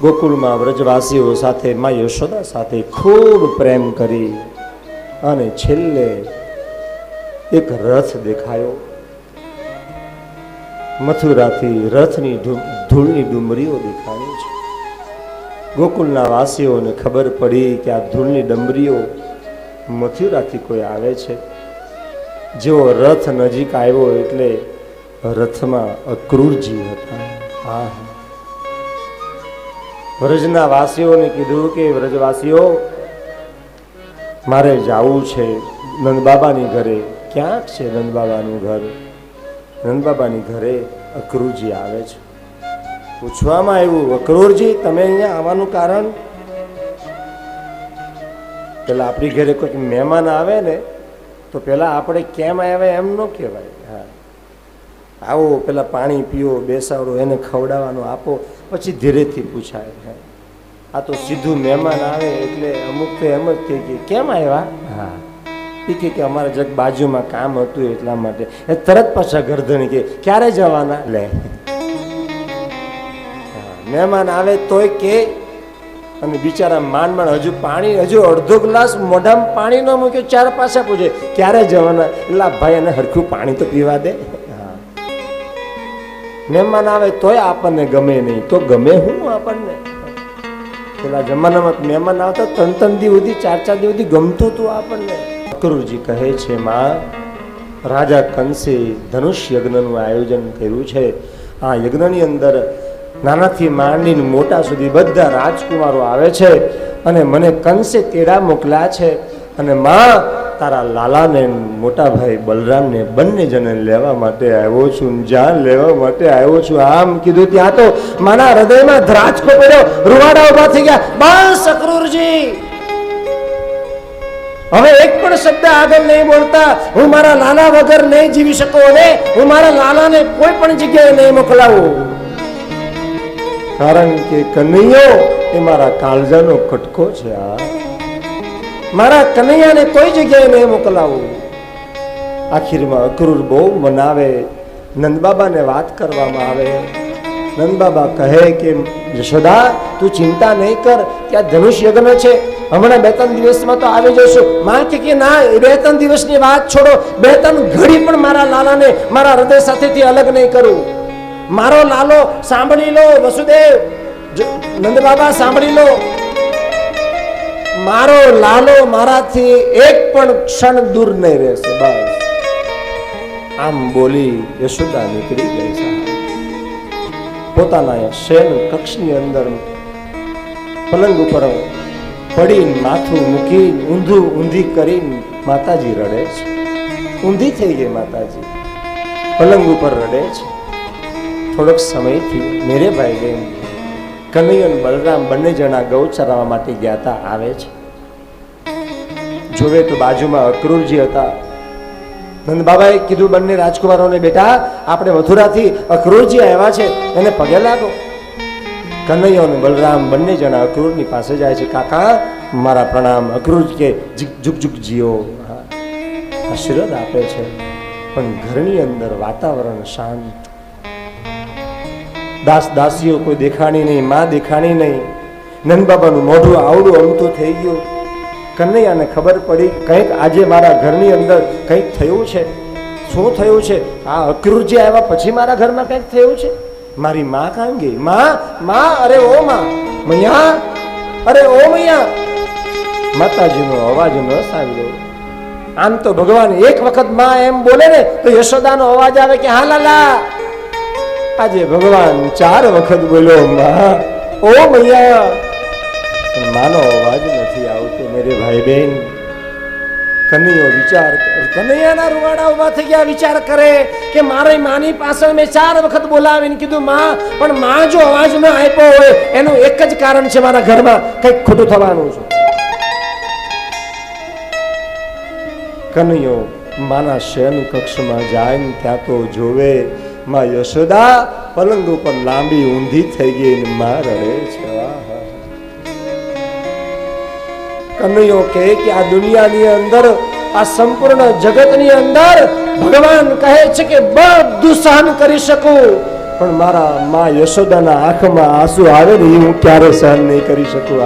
ગોકુળમાં વ્રજવાસીઓ સાથે મા યશોદા સાથે ખૂબ પ્રેમ કરી અને છેલ્લે એક રથ દેખાયો. મથુરાથી રથની ધૂળની ડુમરીઓ દેખાણી છે. ગોકુળના વાસીઓને ખબર પડી કે આ ધૂળની ડમરીઓ મથુરાથી કોઈ આવે છે. જેવો રથ નજીક આવ્યો એટલે રથમાં અક્રૂરજી હતા. હા, વ્રજના વાસીઓને કીધું કે વ્રજવાસીઓ, મારે જાવું છે નંદબાબાની ઘરે. ક્યાંક છે નંદબાબાનું ઘર? નંદબાબાની ઘરે અક્રૂરજી આવે છે. પૂછવામાં આવ્યું, અક્રૂરજી તમે અહીંયા આવવાનું કારણ? પેલા આપણી ઘરે કોઈ મહેમાન આવે ને તો પેલા આપણે કેમ આવ્યા એમ ન કહેવાય. હા, આવો, પેલા પાણી પીઓ, બેસાડો, એને ખવડાવવાનું આપો, પછી ધીરેથી પૂછાય. આ તો સીધું મહેમાન આવે એટલે અમુક તો એમ જ કહે કે કેમ આવ્યા? હા, એ કે અમારા જગ બાજુમાં કામ હતું એટલા માટે. એ તરત પાછા ગરદણી કે ક્યારે જવાના? લે, મહેમાન આવે તોય કે, અને બિચારા માંડ હજુ પાણી, હજુ અડધો ગ્લાસ મોઢામાં પાણી ન મૂક્યો, ચાર પાછા પૂછે ક્યારે જવાના? એટલે ભાઈ એને હરખું પાણી તો પીવા દે. હા, મહેમાન આવે તોય આપણને ગમે નહીં, તો ગમે હું આપણને? પેલા જમાનામાં મહેમાન આવતા 3-3 દિવસ સુધી, 4-4 દિવસ સુધી ગમતું હતું આપણને. અક્રૂરજી કહે છે, માં, રાજા કંસે ધનુષ યજ્ઞનું આયોજન કર્યું છે. આ યજ્ઞની અંદર નાનાથી માંડીને મોટા સુધી બધા રાજકુમારો આવે છે અને મને કંસે તેડા મોકલ્યા છે. અને માં, તારા લાલાને મોટા ભાઈ બલરામને બંને જણને લેવા માટે આવ્યો છું, જાન લેવા માટે આવ્યો છું. આમ કીધું ત્યાં તો મારા હૃદયમાં ધ્રાચકો પડ્યો, રૂવાડા ઉભા થઈ ગયા. બસ અક્રૂરજી, હવે એક પણ શબ્દ આગળ નહીં બોલતા. હું મારા લાલા વગર નહીં જીવી શકું અને હું મારા લાલાને કોઈ પણ જગ્યાએ નહીં મોકલાવું. કારણ કે કનૈયો એ મારા કાળજાનો કટકો છે. મારા કનૈયાને કોઈ જગ્યાએ નહીં મોકલાવું. આખીરમાં અક્રૂર બહુ મનાવે. નંદબાબાને વાત કરવામાં આવે. નંદબાબા કહે કે યશોદા, તું ચિંતા નહીં કર, ત્યાં ધનુષ યજ્ઞ છે, હમણાં 2-3 દિવસમાં તો આવી જશું. માં કે ના, 2-3 દિવસની વાત છોડો, 2-3 ઘડી પણ મારા લાલાને મારા હૃદય સાથેથી અલગ નહીં કરું. મારો લાલો સાંભળી લો, વસુદેવ, નંદબાબા સાંભળી લો, મારો લાલો મારાથી એક પણ ક્ષણ દૂર નહીં રહેશે. બસ આમ બોલી યશોદા નીકળી ગઈ. પોતાના શયન કક્ષની અંદર પલંગ ઉપર પડીને માથું મૂકી ઊંધી કરીને માતાજી રડે છે. ઊંધી થઈ ગઈ માતાજી, પલંગ ઉપર રડે છે. થોડોક સમયથી મેરે ભાઈ બહેન કનૈયો અને બલરામ બંને જણા ગૌચરાવા માટે ગયા હતા. આવે છે, જોવે તો બાજુમાં અક્રૂરજી હતા. નંદબાબાએ કીધું બંને રાજકુમારોને, બેટા, આપણે મથુરાથી અક્રૂરજી આવ્યા છે, એને પગે લાગો. કનૈયો અને બલરામ બંને જણા અક્રૂરની પાસે જાય છે. કાકા, મારા પ્રણામ. અક્રૂર કે જુગ જુગ જીઓ, આશીર્વાદ આપે છે. પણ ઘરની અંદર વાતાવરણ શાંત. દાસ દાસીઓ કોઈ દેખાણી નહીં, માં દેખાણી નહીં. નંદબાબાનું મોઢું આવડું અમતું થઈ ગયું. કનૈયાને ખબર પડી કંઈક આજે મારા ઘરની અંદર કંઈક થયું છે. શું થયું છે? આ અક્રૂરજી આવ્યા પછી મારા ઘરમાં કંઈક થયું છે. મારી માં કાં ગઈ? માં, અરે ઓ માં, મૈયા, અરે ઓ મૈયા. માતાજીનો અવાજ ન સાંભળ્યો. આમ તો ભગવાન એક વખત માં એમ બોલે ને તો યશોદાનો અવાજ આવે કે હા લાલા. આજે ભગવાન 4 વખત બોલ્યો, માં, ઓ મૈયા. માનો અવાજ નથી આવતો. મેરે ભાઈ બહેન, કનૈયો વિચાર, કનૈયાના રૂવાડા ઉભા થઈ ગયા. વિચાર કરે કે મારી માની પાછળ મેં 4 વખત બોલાવીને કીધું માં, પણ માં જો અવાજ ન આપ્યો હોય એનું એક જ કારણ છે, મારા ઘરમાં કંઈક ખોટું થવાનું છે. કનૈયો માના શયન કક્ષમાં જાય ને ત્યાં તો જોવે માં યશોદા પલંગ ઉપર લાંબી ઊંધી થઈ ગઈ ને માં રડે છે. કનૈયો કહે કે આ દુનિયાની અંદર, આ સંપૂર્ણ જગતની અંદર ભગવાન કહે છે કે બધું સહન કરી શકું, પણ મારા મા યશોદાના આંખમાં આંસુ આવે ને એ હું ક્યારે સહન નહીં કરી શકું.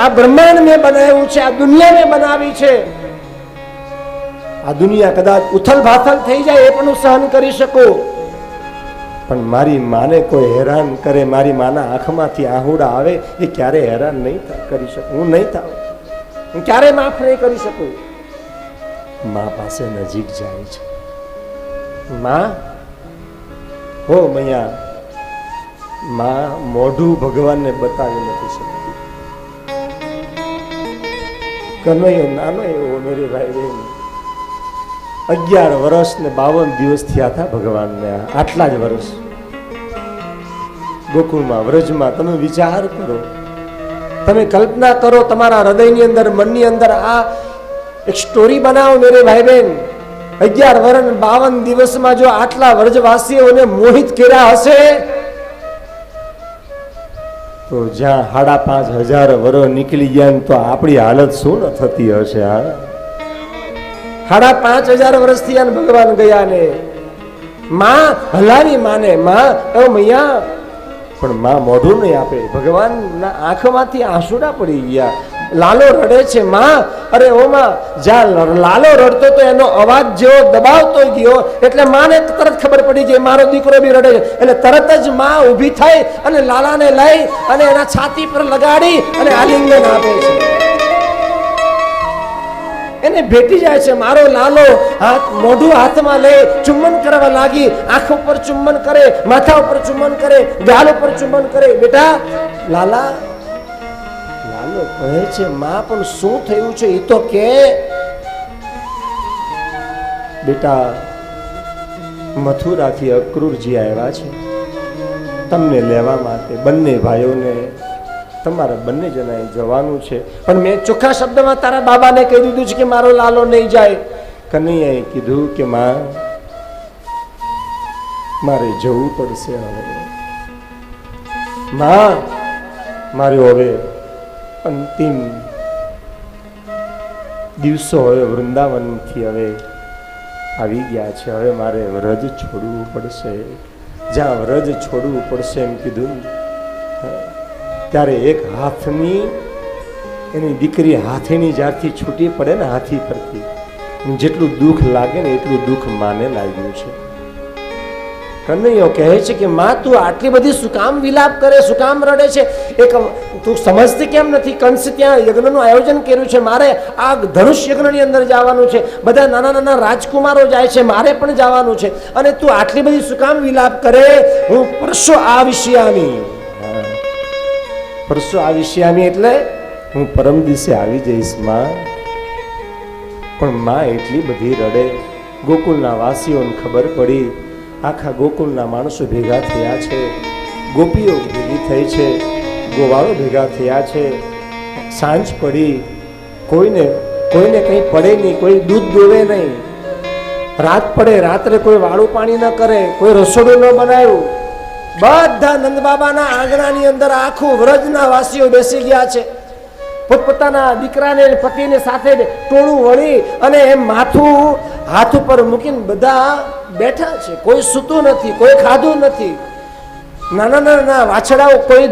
આ બ્રહ્માંડ મેં બનાવ્યું છે, આ દુનિયા મેં બનાવી છે. આ દુનિયા કદાચ ઉથલ પાથલ થઈ જાય એ પણ હું સહન કરી શકું, પણ મારી માને કોઈ હેરાન કરે, મારી માના આંખમાંથી આહુડા આવે એ ક્યારે હેરાન નહીં કરી શકું. હું નહીં થાવ, હું ક્યારે માફ નહીં કરી શકું. મા પાસે નજીક જાય છે. મા હો મૈયા, મા મોઢું ભગવાનને બતાવી નથી શકતી. કનૈયો નાનો એવો મેરે ભાઈ બહેન 11 વર્ષ ને 52 દિવસ થયા હતા ભગવાનને. આટલા જ વર્ષ ગોકુળમાં, વ્રજમાં. તમે વિચાર કરો, તમે કલ્પના કરો, તમારા હૃદયની અંદર, મનની અંદર આ એક સ્ટોરી બનાવો મેરે ભાઈ બહેન. 11 વર્ષ 52 દિવસમાં જો આટલા વ્રજવાસીઓને મોહિત કર્યા હશે, તો જ્યાં 5,500 વર્ષ નીકળી ગયા તો આપણી હાલત શું ન થતી હશે? 5,500 વર્ષથી આને ભગવાન ગયા ને માં હલાવી માને, માં ઓ મૈયા, પણ માં મોઢું નહીં આપે. ભગવાનના આંખમાંથી આંસુડા પડી ગયા. લાલો રડે છે. માં, અરે ઓ માં, જ્યાં લાલો રડતો તો એનો અવાજ જેવો દબાવતો ગયો એટલે માને તરત ખબર પડી કે મારો દીકરો બી રડે છે. એટલે તરત જ માં ઊભી થઈ અને લાલાને લઈ અને એના છાતી પર લગાડી અને આલિંગન આપે છે. એને ભેટી જાય છે. મારો લાલો મોઢું હાથમાં લઈ ચુંબન કરવા લાગી. આંખ ઉપર ચુંબન કરે, માથા ઉપર ચુંબન કરે, ગાલ ઉપર ચુંબન કરે. બેટા લાલા, લાલો કહે છે માં પણ શું થયું છે એ તો કે. બેટા મથુરાથી અક્રૂરજી આવ્યા છે તમને લેવા માટે. બંને ભાઈઓને તમારા બંને જણાએ જવાનું છે, પણ મેં ચોખ્ખા શબ્દમાં તારા બાબાને કહી દીધું છે કે મારો લાલો નહીં જાય. કનૈયાએ કીધું કે માં, મારે જવું પડશે હવે. માં, મારે હવે અંતિમ દિવસો હવે વૃંદાવનથી હવે આવી ગયા છે. હવે મારે વ્રજ છોડવું પડશે. જ્યાં વ્રજ છોડવું પડશે એમ કીધું ત્યારે એક હાથની એની દીકરી હાથીની જ્યારથી છૂટી પડે ને હાથી પરથી, જેટલું દુઃખ લાગે ને એટલું દુઃખ માને લાગ્યું છે. કનૈયો કહે છે કે માં, તું આટલી બધી શું કામ વિલાપ કરે, શું કામ રડે છે? એક તું સમજતી કેમ નથી? કંસ ત્યાં યજ્ઞનું આયોજન કર્યું છે, મારે આ ધનુષ યજ્ઞની અંદર જવાનું છે. બધા નાના નાના રાજકુમારો જાય છે, મારે પણ જવાનું છે. અને તું આટલી બધી શું કામ વિલાપ કરે? હું પરસો આવિષ્યામી, પરસો આવિષ્યામી એટલે હું પરમ દિવસે આવી જઈશ માં. પણ માં એટલી બધી રડે. ગોકુળના વાસીઓને ખબર પડી, આખા ગોકુળના માણસો ભેગા થયા છે, ગોપીઓ ભેગી થઈ છે, ગોવાળો ભેગા થયા છે. સાંજ પડી, કોઈને કંઈ પડે નહીં, કોઈ દૂધ દોવે નહીં. રાત પડે, રાત્રે કોઈ વાળું પાણી ન કરે, કોઈ રસોડું ન બનાવ્યું. બધા નંદબાબાના આંગણાની અંદર આખું વ્રજના વાસીઓ બેસી ગયા છે. પોતપોતાના દીકરાને પતિને સાથે ટોળું વળી અને એમ માથું હાથ ઉપર મૂકીને બધા બેઠા છે. કોઈ સૂતું નથી, કોઈ ખાધું નથી. નાના નાના વાછડાઓ કોઈ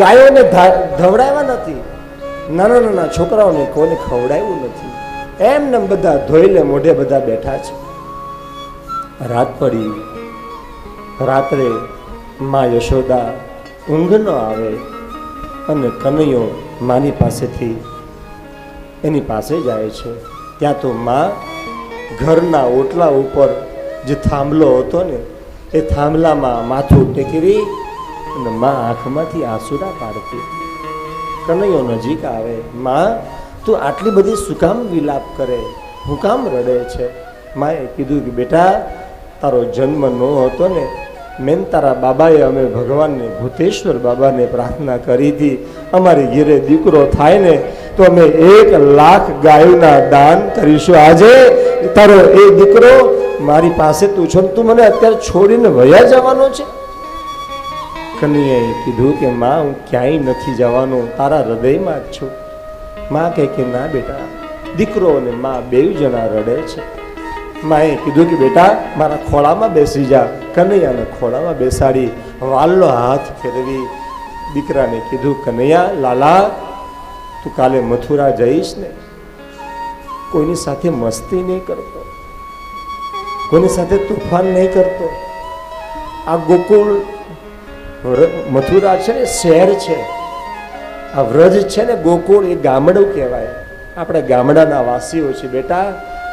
ગાયોને ધવડાવ્યા નથી, નાના નાના છોકરાઓને કોઈને ખવડાવ્યું નથી. એમને બધા ધોઈને મોઢે બધા બેઠા છે. રાત પડી. રાત્રે માં યશોદા ઊંઘ ન આવે અને કનૈયો માની પાસેથી એની પાસે જાય છે. ત્યાં તો માં ઘરના ઓટલા ઉપર જે થાંભલો હતો ને એ થાંભલામાં માથું ટેકવી અને માં આંખમાંથી આંસુડા પાડતી. કનૈયો નજીક આવે. માં, તું આટલી બધી શું કામ વિલાપ કરે, હું કામ રડે છે? માએ કીધું કે બેટા, તારો જન્મ ન હતો ને, મેં તારા બાબાએ અમે ભગવાનને ભૂતેશ્વર બાબાને પ્રાર્થના કરી હતી, અમારી ઘેરે દીકરો થાય ને તો અમે 1,00,000 ગાયોના દાન કરીશું. આજે તારો એ દીકરો મારી પાસે તું છો, તું મને અત્યારે છોડીને વયા જવાનો છે? કનૈયાએ કીધું કે માં, હું ક્યાંય નથી જવાનો, તારા હૃદયમાં જ છું. માં કહે કે ના બેટા, દીકરો અને માં 2 જણા રડે છે. માએ કીધું કે બેટા મારા ખોળામાં બેસી જા. કનૈયાને ખોળામાં બેસાડી વાલનો હાથ ફેરવી દીકરાને કીધું, કનૈયા લાલા, તું કાલે મથુરા જઈશ ને, કોઈની સાથે મસ્તી નહીં કરતો, કોઈની સાથે તોફાન નહીં કરતો. આ ગોકુળ મથુરા છે ને શહેર છે, આ વ્રજ છે ને ગોકુળ એ ગામડું કહેવાય. આપણે ગામડાના વાસીઓ છીએ બેટા.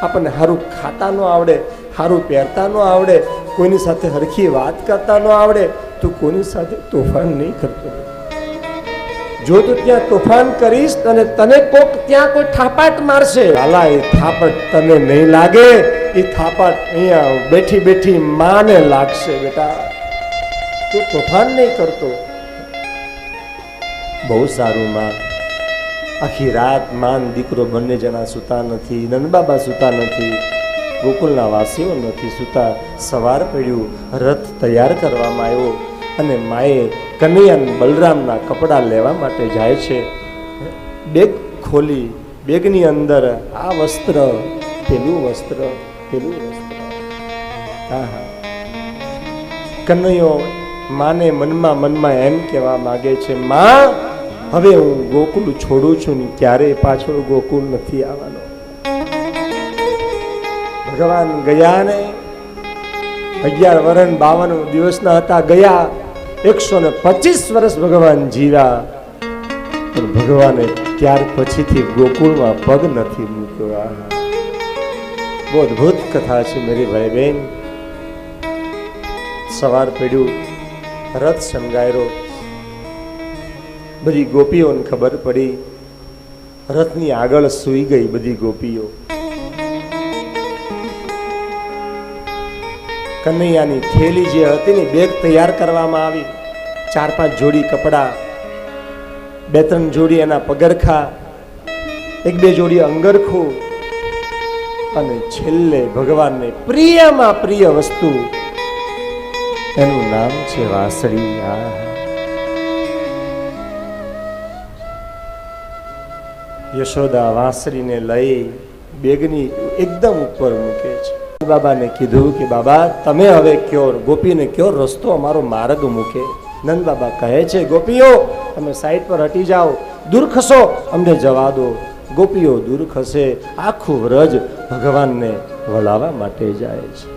આપણને સારું ખાતા ન આવડે, સારું પહેરતા ન આવડે, કોઈની સાથે હરખી વાત કરતા ન આવડે, તું કોઈની સાથે તોફાન નહીં કરતો. જો તું ત્યાં તોફાન કરીશ અને તને કોક ત્યાં કોઈ થાપાટ મારશે, લાલા એ થાપટ તને નહીં લાગે, એ થાપટ અહીંયા બેઠી બેઠી માને લાગશે. બેટા તું તોફાન નહીં કરતો. બહુ સારું માં. આખી રાત માન દીકરો બંને જણા સૂતા નથી, નંદબાબા સૂતા નથી, ગોકુલના વાસીઓ નથી સૂતા. સવાર પડ્યું, રથ તૈયાર કરવામાં આવ્યો અને માએ કનૈયા બલરામના કપડાં લેવા માટે જાય છે. બેગ ખોલી, બેગની અંદર આ વસ્ત્ર, પેલું વસ્ત્ર, પેલું વસ્ત્ર. હા, કનૈયો માને મનમાં એમ કહેવા માંગે છે, માં હવે હું ગોકુળ છોડું છું ને ક્યારે પાછો ગોકુળ નથી આવવાનો. ભગવાન ગયા ને 11 વર્ષ 52 દિવસના હતા, ગયા 125 વર્ષ ભગવાન જીવ્યા, પણ ભગવાને ત્યાર પછીથી ગોકુળમાં પગ નથી મૂક્યો. બહુ અદભુત કથા છે મેરી ભાઈ બહેન. સવાર પડ્યું, રથ શણગાર્યો, બધી ગોપીઓને ખબર પડી, રથની આગળ સૂઈ ગઈ બધી ગોપીઓ. કનૈયાની થેલી જે હતી ને બેગ તૈયાર કરવામાં આવી, 4-5 જોડી કપડા, 2-3 જોડી એના પગરખા, 1-2 જોડી અંગરખું અને છેલ્લે ભગવાનને પ્રિયમાં પ્રિય વસ્તુ, એનું નામ છે વાંસળી. યશોદા વાંસળીને લઈ બેગની એકદમ ઉપર મૂકે છે. બાબાને કીધું કે બાબા તમે હવે કયો, ગોપીને કયો રસ્તો અમારો માર્ગ મૂકે. નંદ બાબા કહે છે, ગોપીઓ તમે સાઈડ પર હટી જાઓ, દૂર ખસો, અમને જવા દો. ગોપીઓ દૂર ખસે, આખું વ્રજ ભગવાનને વળાવવા માટે જાય છે.